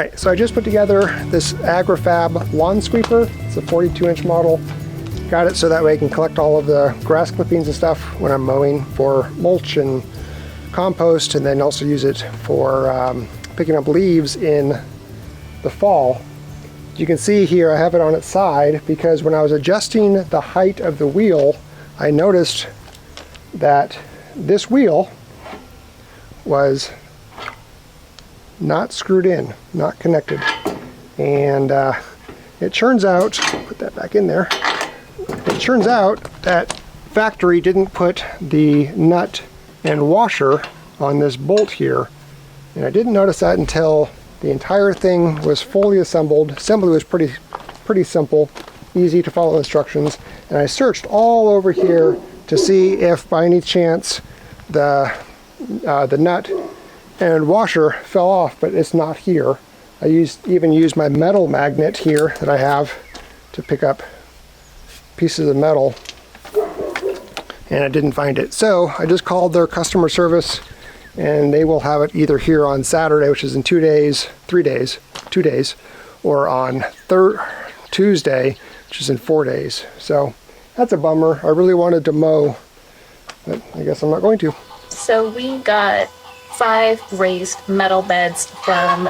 Alright, so I just put together this AgriFab lawn sweeper. It's a 42-inch model. Got it so that way I can collect all of the grass clippings and stuff when I'm mowing for mulch and compost, and then also use it for picking up leaves in the fall. You can see here I have it on its side because when I was adjusting the height of the wheel, I noticed that this wheel was not screwed in, not connected. And it turns out, put that back in there, it turns out that factory didn't put the nut and washer on this bolt here. And I didn't notice that until the entire thing was fully assembled. Assembly was pretty simple, easy to follow instructions. And I searched all over here to see if by any chance the nut and washer fell off, but it's not here. I even used my metal magnet here that I have to pick up pieces of metal, and I didn't find it. So I just called their customer service, and they will have it either here on Saturday, which is in 2 days, 2 days, or on Tuesday, which is in 4 days. So that's a bummer. I really wanted to mow, but I guess I'm not going to. So we got 5 raised metal beds from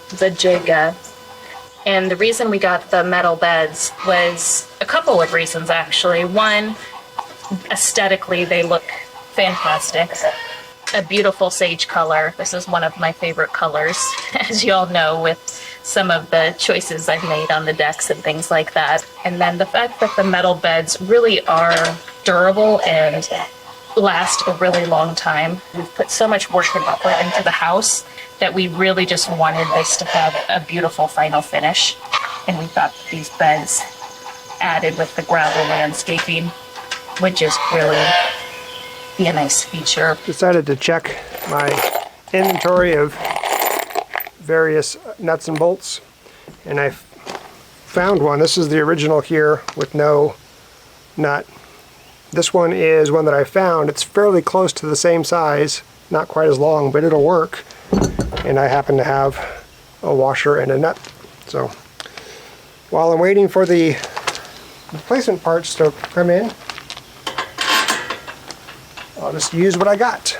Vegega. And the reason we got the metal beds was a couple of reasons, actually. One, aesthetically, they look fantastic. A beautiful sage color. This is one of my favorite colors, as you all know, with some of the choices I've made on the decks and things like that. And then the fact that the metal beds really are durable and last a really long time. We've put so much work and effort into the house that we really just wanted this to have a beautiful final finish. And we thought that these beds added with the gravel landscaping would just really be a nice feature. Decided to check my inventory of various nuts and bolts, and I found one. This is the original here with no nut. This one is one that I found. It's fairly close to the same size, not quite as long, but it'll work. And I happen to have a washer and a nut. So while I'm waiting for the replacement parts to come in, I'll just use what I got.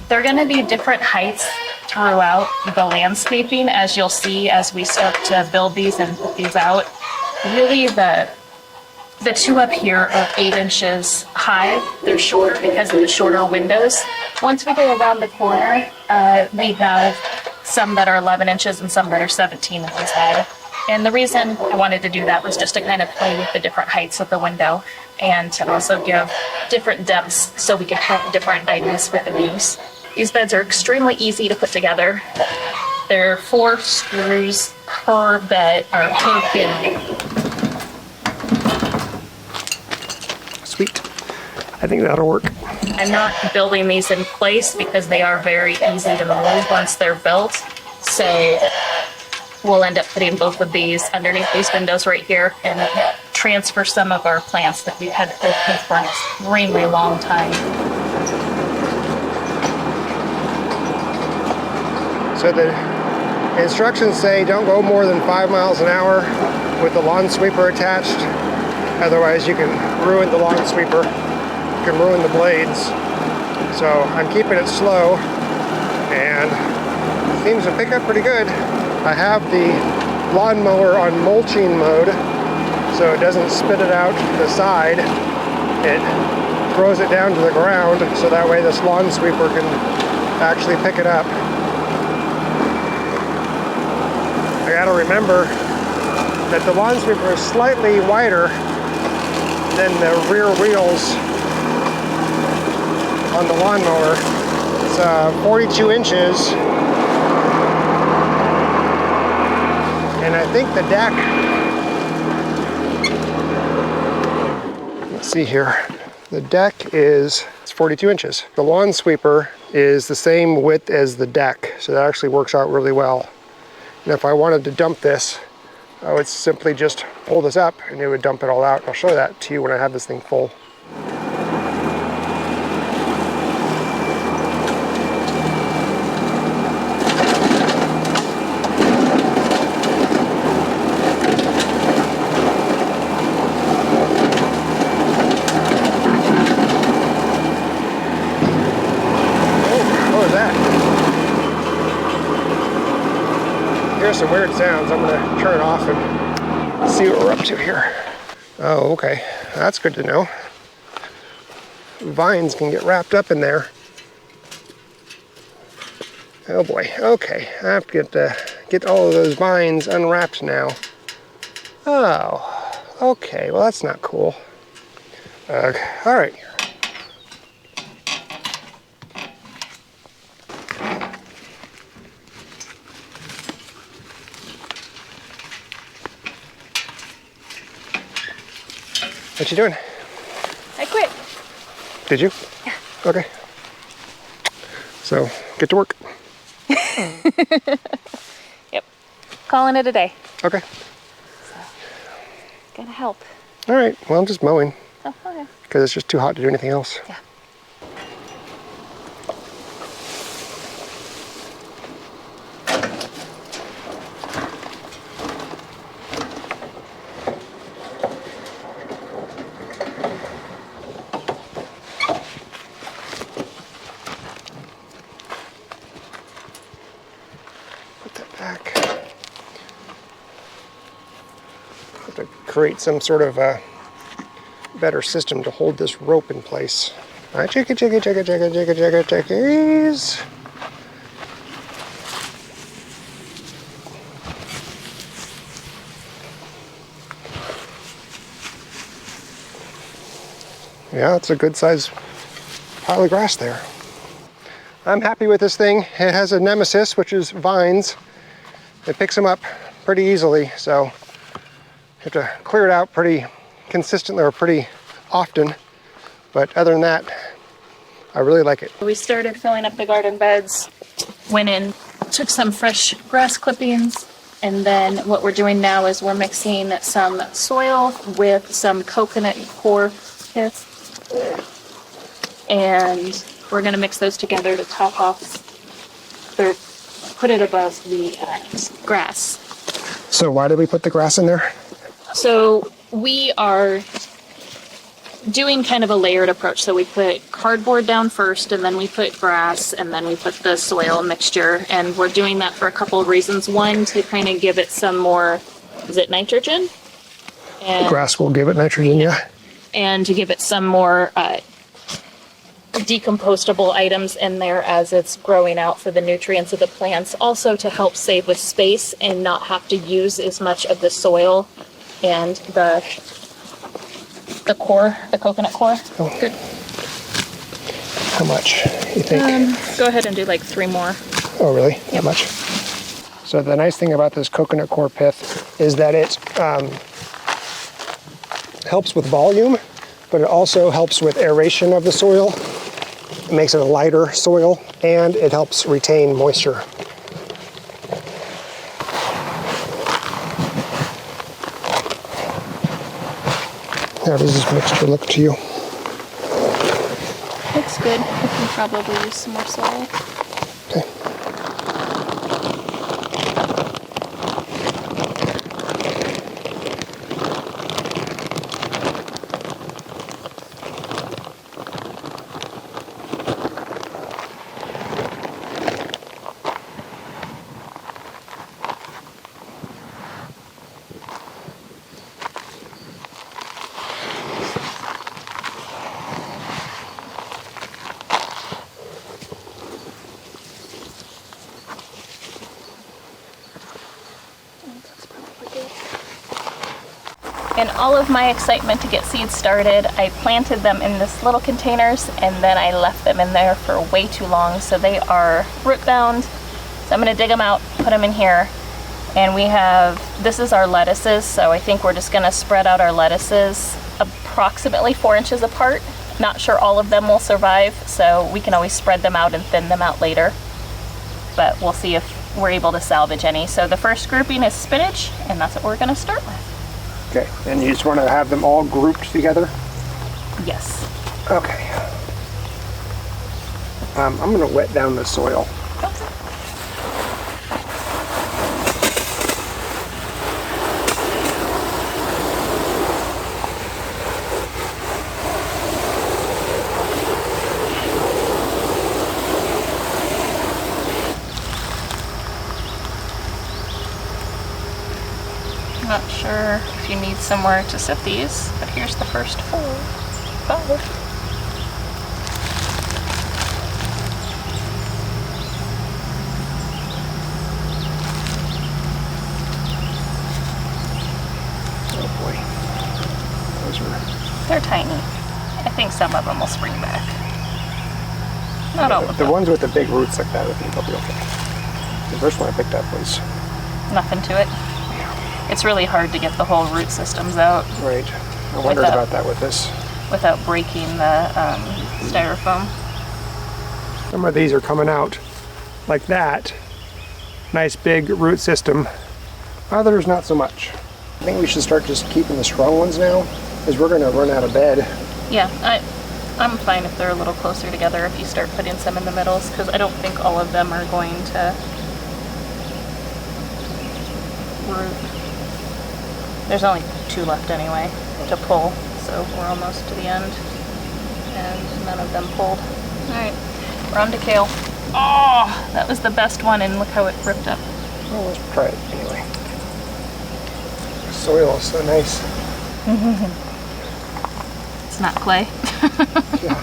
They're going to be different heights throughout the landscaping, as you'll see as we start to build these and put these out. Really, the two up here are 8 inches high. They're short because of the shorter windows. Once we go around the corner, we have some that are 11 inches and some that are 17 inches high. And the reason I wanted to do that was just to kind of play with the different heights of the window and to also give different depths so we can have different items with the views. These beds are extremely easy to put together. There are 4 screws per bed, or per pin. Sweet. I think that'll work. I'm not building these in place because they are very easy to move once they're built. So we'll end up putting both of these underneath these windows right here and transfer some of our plants that we've had open for an extremely long time. So the instructions say don't go more than 5 miles an hour with the lawn sweeper attached. Otherwise you can ruin the lawn sweeper. You can ruin the blades. So I'm keeping it slow, and it seems to pick up pretty good. I have the lawnmower on mulching mode, so it doesn't spit it out the side. It throws it down to the ground, so that way this lawn sweeper can actually pick it up. I gotta remember that the lawn sweeper is slightly wider than the rear wheels on the lawnmower. It's 42 inches. And I think the deck, let's see here, the deck it's 42 inches. The lawn sweeper is the same width as the deck, so that actually works out really well. And if I wanted to dump this, I would simply just pull this up and it would dump it all out. I'll show that to you when I have this thing full. hear some weird sounds. I'm gonna turn it off and see what we're up to here. Oh, okay, that's good to know. Vines can get wrapped up in there. Oh boy, okay, I have to get all of those vines unwrapped now. Oh, okay, well that's not cool. All right. What you doing? I quit. Did you? Yeah. Okay. So, get to work. Yep. Calling it a day. Okay. So, gotta help. All right, well, I'm just mowing Oh, okay. because it's just too hot to do anything else. Yeah. Put that back. Have to create some sort of better system to hold this rope in place. All right, chickies. Yeah, it's a good size pile of grass there. I'm happy with this thing. It has a nemesis, which is vines. It picks them up pretty easily, so you have to clear it out pretty consistently or pretty often. But other than that, I really like it. We started filling up the garden beds, went in, took some fresh grass clippings, and then what we're doing now is we're mixing some soil with some coconut core pith, and we're going to mix those together to top off, or put it above the grass. So why did we put the grass in there? So we are doing kind of a layered approach. So we put cardboard down first, and then we put grass, and then we put the soil mixture. And we're doing that for a couple of reasons. One, to kind of give it some more, is it nitrogen? And, Grass will give it nitrogen, yeah. and to give it some more decompostable items in there as it's growing out for the nutrients of the plants. Also to help save with space and not have to use as much of the soil and the core, the coconut core. Oh. Good. How much, you think? Go ahead and do like 3 more. Oh, really? That much? So the nice thing about this coconut core pith is that it helps with volume, but it also helps with aeration of the soil. It makes it a lighter soil, and it helps retain moisture. How does this mixture look to you? Looks good. I can probably use some more soil. Okay. In all of my excitement to get seeds started, I planted them in this little containers, and then I left them in there for way too long, so they are root bound. So I'm going to dig them out, put them in here, and we have, this is our lettuces, so I think we're just going to spread out our lettuces approximately 4 inches apart. Not sure all of them will survive, so we can always spread them out and thin them out later, but we'll see if we're able to salvage any. So the first grouping is spinach, and that's what we're going to start with. Okay, and you just want to have them all grouped together? Yes. Okay. I'm going to wet down the soil. Not sure if you need somewhere to sit these, but here's the first 4, 5. They're tiny. I think some of them will spring back. Not all of them. The ones with the big roots like that, I think they'll be okay. The first one I picked up was... Nothing to it. It's really hard to get the whole root systems out. Right. I wondered about that with this. Without breaking the styrofoam. Some of these are coming out like that. Nice big root system. Others not so much. I think we should start just keeping the strong ones now, because we're going to run out of bed. Yeah, I'm fine if they're a little closer together if you start putting some in the middles, because I don't think all of them are going to root. There's only 2 left anyway to pull, so we're almost to the end, and none of them pulled. Alright, we're on to kale. Oh, that was the best one, and look how it ripped up. Well, let's try it anyway. The soil is so nice. It's not clay. Yeah.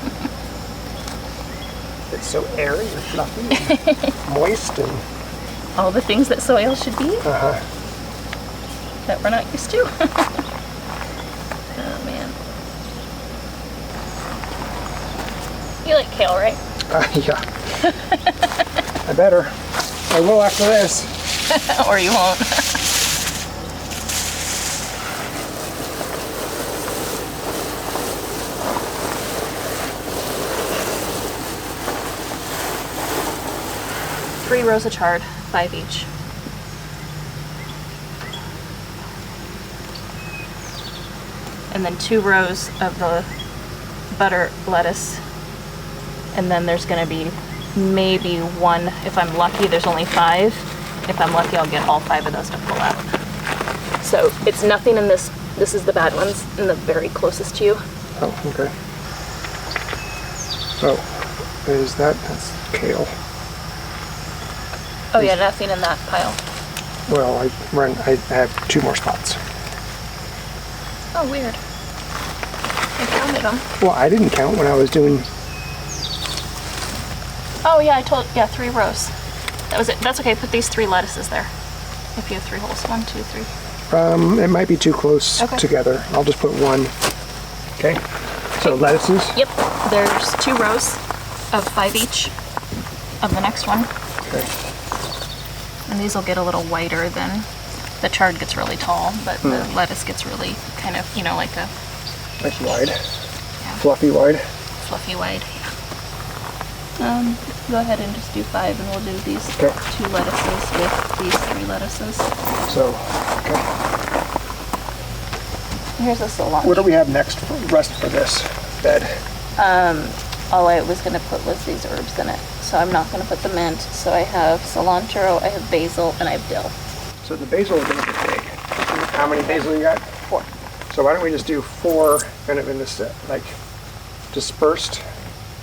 It's so airy and fluffy and moist and... All the things that soil should be Uh-huh. that we're not used to. Oh man. You like kale, right? Yeah. I better. I will after this. Or you won't. Three rows of chard, 5 each. And then 2 rows of the butter lettuce. And then there's gonna be maybe 1, if I'm lucky, there's only 5. If I'm lucky, I'll get all 5 of those to pull out. So it's nothing in this. This is the bad ones and the very closest to you. Oh, okay. Oh, is that? That's kale. Oh yeah, nothing in that pile. Well, I have 2 more spots. Oh, weird. I counted them. Well, I didn't count when I was doing... Oh yeah, 3 rows. That was it. That's okay, put these 3 lettuces there. If you have 3 holes. 1, 2, 3. It might be too close together. I'll just put 1. Okay. So lettuces? Yep. There's 2 rows of 5 each of the next one. Okay. And these will get a little whiter than the chard gets really tall, but the lettuce gets really kind of, like a Nice wide. Fluffy wide. fluffy white. Go ahead and just do 5, and we'll do these 2 lettuces with these 3 lettuces. So, okay. Here's a cilantro. What do we have next for rest for this bed? All I was going to put was these herbs in it. So I'm not going to put the mint. So I have cilantro, I have basil, and I have dill. So the basil is going to be big. How many basil you got? 4. So why don't we just do 4 kind of in this, like, dispersed?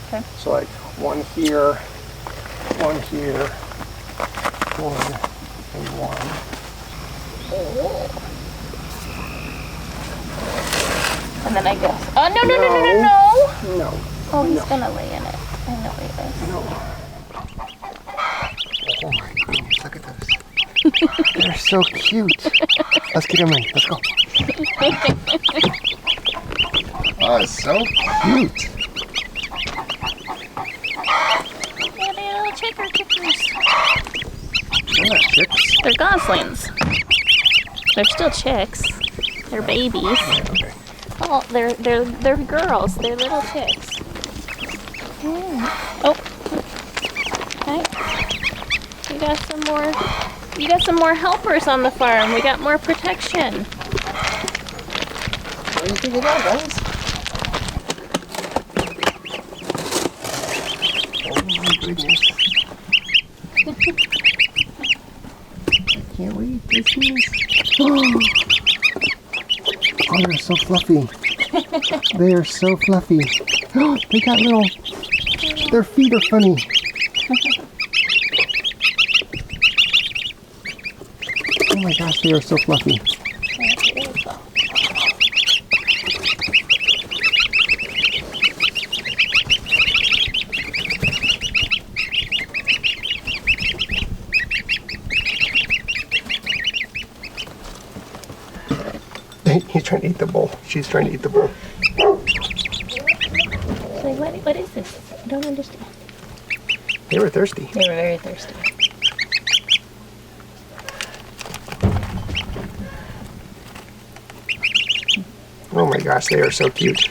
Okay. So like 1 here, 1 here, 1, and 1. Oh. And then I guess. Oh, no. No. Oh, he's going to lay in it. I know he is. No. Oh my goodness, look at those. They're so cute. Let's get them in. Let's go. Oh, it's so cute. Yeah, they're little chickers. They're not chicks. They're goslings. They're still chicks. They're babies. Okay. Oh, they're girls. They're little chicks. Oh. Okay. You got some more helpers on the farm. We got more protection. What do you think of that, guys? Oh my goodness. I can't wait to see this. Oh, they're so fluffy. They are so fluffy. Oh, they got little, their feet are funny. Oh my gosh, they are so fluffy. trying to eat the bowl. She's trying to eat the bowl. It's like, what is this? I don't understand. They were thirsty. They were very thirsty. Oh my gosh, they are so cute.